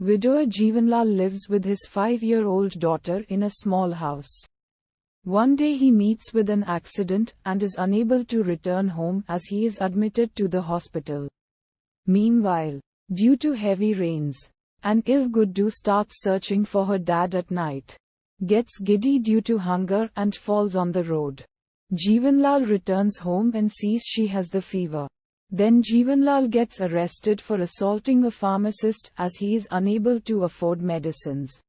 Widower Jeevanlal lives with his 5-year-old daughter in a small house. One day he meets with an accident and is unable to return home as he is admitted to the hospital. Meanwhile, due to heavy rains, an ill Guddu starts searching for her dad at night, gets giddy due to hunger and falls on the road. Jeevanlal returns home and sees she has the fever. Then Jeevanlal gets arrested for assaulting a pharmacist as he is unable to afford medicines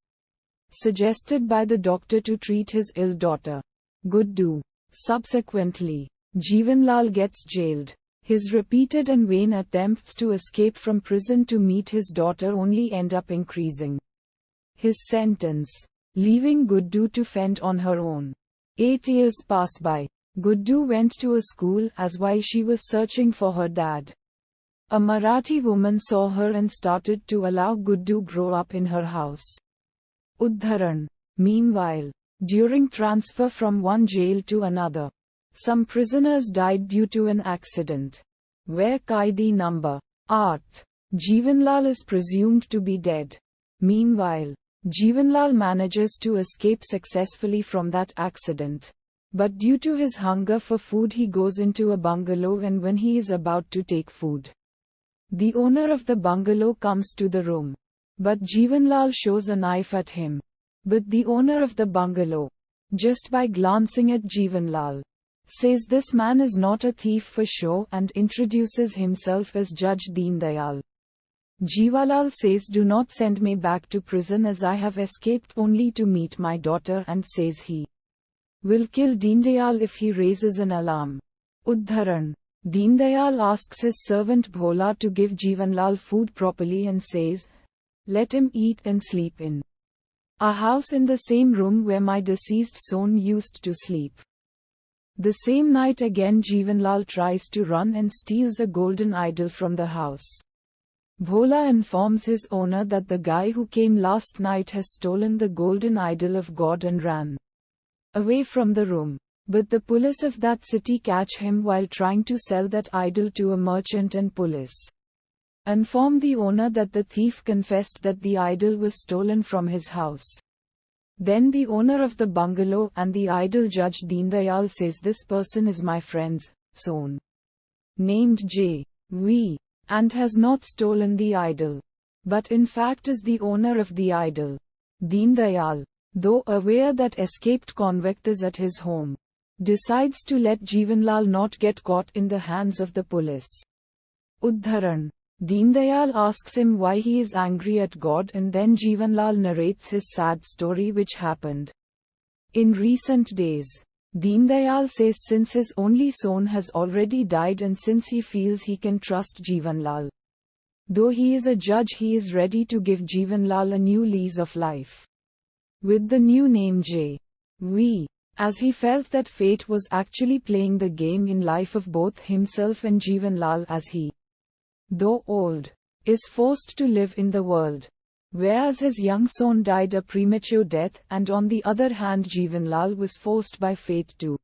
suggested by the doctor to treat his ill daughter, Guddu. Subsequently, Jeevanlal gets jailed. His repeated and vain attempts to escape from prison to meet his daughter only end up increasing his sentence, leaving Guddu to fend on her own. 8 years pass by. Guddu went to a school as while she was searching for her dad. A Marathi woman saw her and started to allow Guddu grow up in her house. Udharan. Meanwhile, during transfer from one jail to another, some prisoners died due to an accident, where Qaidi number 8, Jeevanlal is presumed to be dead. Meanwhile, Jeevanlal manages to escape successfully from that accident. But due to his hunger for food he goes into a bungalow, and when he is about to take food, the owner of the bungalow comes to the room. But Jeevanlal shows a knife at him. But the owner of the bungalow, just by glancing at Jeevanlal, says this man is not a thief for show and introduces himself as Judge Deendayal. Jeevanlal says, "Do not send me back to prison as I have escaped only to meet my daughter," and says he will kill Deendayal if he raises an alarm. Udharan. Deendayal asks his servant Bhola to give Jeevanlal food properly and says, "Let him eat and sleep in a house in the same room where my deceased son used to sleep." The same night again Jeevanlal tries to run and steals a golden idol from the house. Bhola informs his owner that the guy who came last night has stolen the golden idol of God and ran away from the room. But the police of that city catch him while trying to sell that idol to a merchant, and police inform the owner that the thief confessed that the idol was stolen from his house. Then the owner of the bungalow and the idol Judge Deendayal says, "This person is my friend's son, named J.V., and has not stolen the idol, but in fact is the owner of the idol." Deendayal, though aware that escaped convict is at his home, decides to let Jeevanlal not get caught in the hands of the police. Udharan. Deendayal asks him why he is angry at God, and then Jeevanlal narrates his sad story which happened in recent days. Deendayal says since his only son has already died and since he feels he can trust Jeevanlal, though he is a judge, he is ready to give Jeevanlal a new lease of life with the new name J.V., as he felt that fate was actually playing the game in life of both himself and Jeevanlal, as he, though old, is forced to live in the world, whereas his young son died a premature death, and on the other hand Jeevanlal was forced by fate to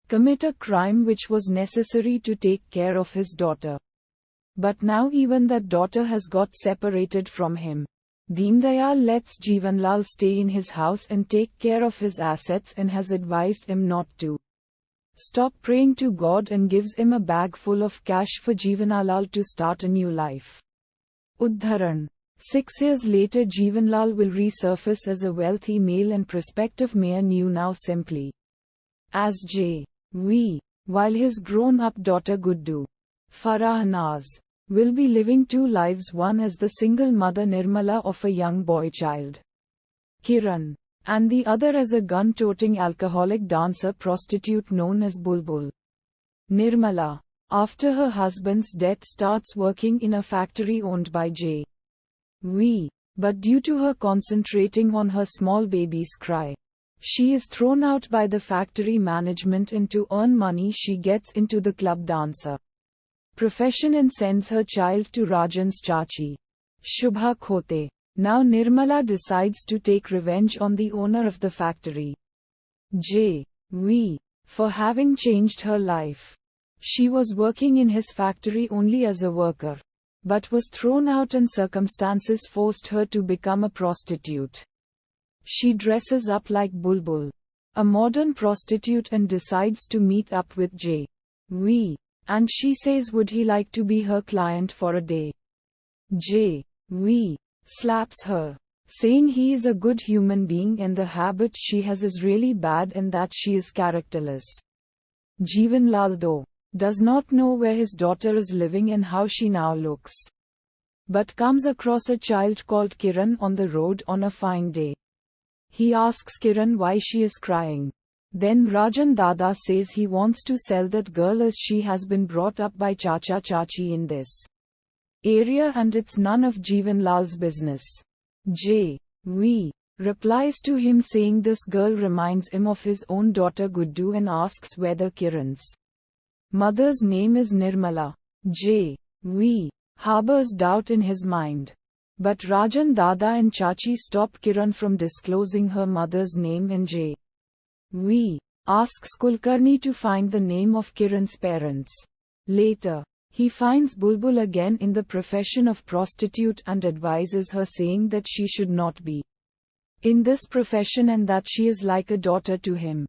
commit a crime which was necessary to take care of his daughter. But now even that daughter has got separated from him. Deendayal lets Jeevanlal stay in his house and take care of his assets and has advised him not to stop praying to God and gives him a bag full of cash for Jeevanlal to start a new life. Udharan. 6 years later Jeevanlal will resurface as a wealthy male and prospective mayor, new now simply as J.V., while his grown-up daughter Guddu, Farah Naz, will be living two lives, one as the single mother Nirmala of a young boy child, Kiran, and the other as a gun-toting alcoholic dancer prostitute known as Bulbul. Nirmala, after her husband's death, starts working in a factory owned by J.V., but due to her concentrating on her small baby's cry, she is thrown out by the factory management, and to earn money she gets into the club dancer profession and sends her child to Rajan's chachi, Shubha Khote. Now Nirmala decides to take revenge on the owner of the factory, J.V., for having changed her life. She was working in his factory only as a worker, but was thrown out and circumstances forced her to become a prostitute. She dresses up like Bulbul, a modern prostitute, and decides to meet up with J.V. And she says would he like to be her client for a day. J.V. slaps her, saying he is a good human being and the habit she has is really bad and that she is characterless. Jeevanlal, though, does not know where his daughter is living and how she now looks, but comes across a child called Kiran on the road on a fine day. He asks Kiran why she is crying. Then Rajan Dada says he wants to sell that girl as she has been brought up by Chacha Chachi in this area and it's none of Jeevanlal's business. J.V. replies to him saying this girl reminds him of his own daughter Guddu and asks whether Kiran's mother's name is Nirmala. J.V. harbors doubt in his mind. But Rajan Dada and Chachi stop Kiran from disclosing her mother's name and J.V. asks Kulkarni to find the name of Kiran's parents. Later, he finds Bulbul again in the profession of prostitute and advises her saying that she should not be in this profession and that she is like a daughter to him.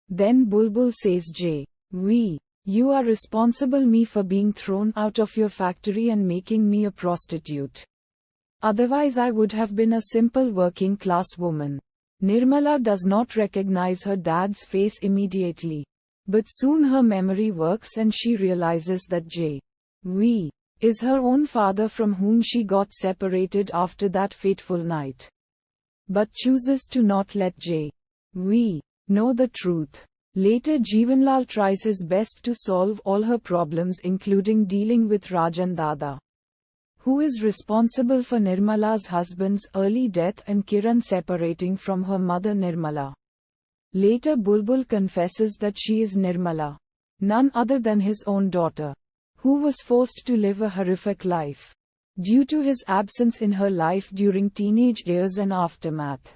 Then Bulbul says J.V. you are responsible me for being thrown out of your factory and making me a prostitute. Otherwise I would have been a simple working class woman. Nirmala does not recognize her dad's face immediately. But soon her memory works and she realizes that J.V. is her own father from whom she got separated after that fateful night. But chooses to not let J.V. know the truth. Later Jeevanlal tries his best to solve all her problems including dealing with Rajan Dada, who is responsible for Nirmala's husband's early death and Kiran separating from her mother Nirmala. Later Bulbul confesses that she is Nirmala, none other than his own daughter, who was forced to live a horrific life due to his absence in her life during teenage years and aftermath.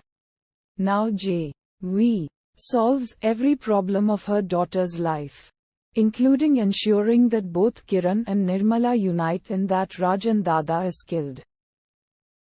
Now J.V. solves every problem of her daughter's life, including ensuring that both Kiran and Nirmala unite and that Rajan Dada is killed.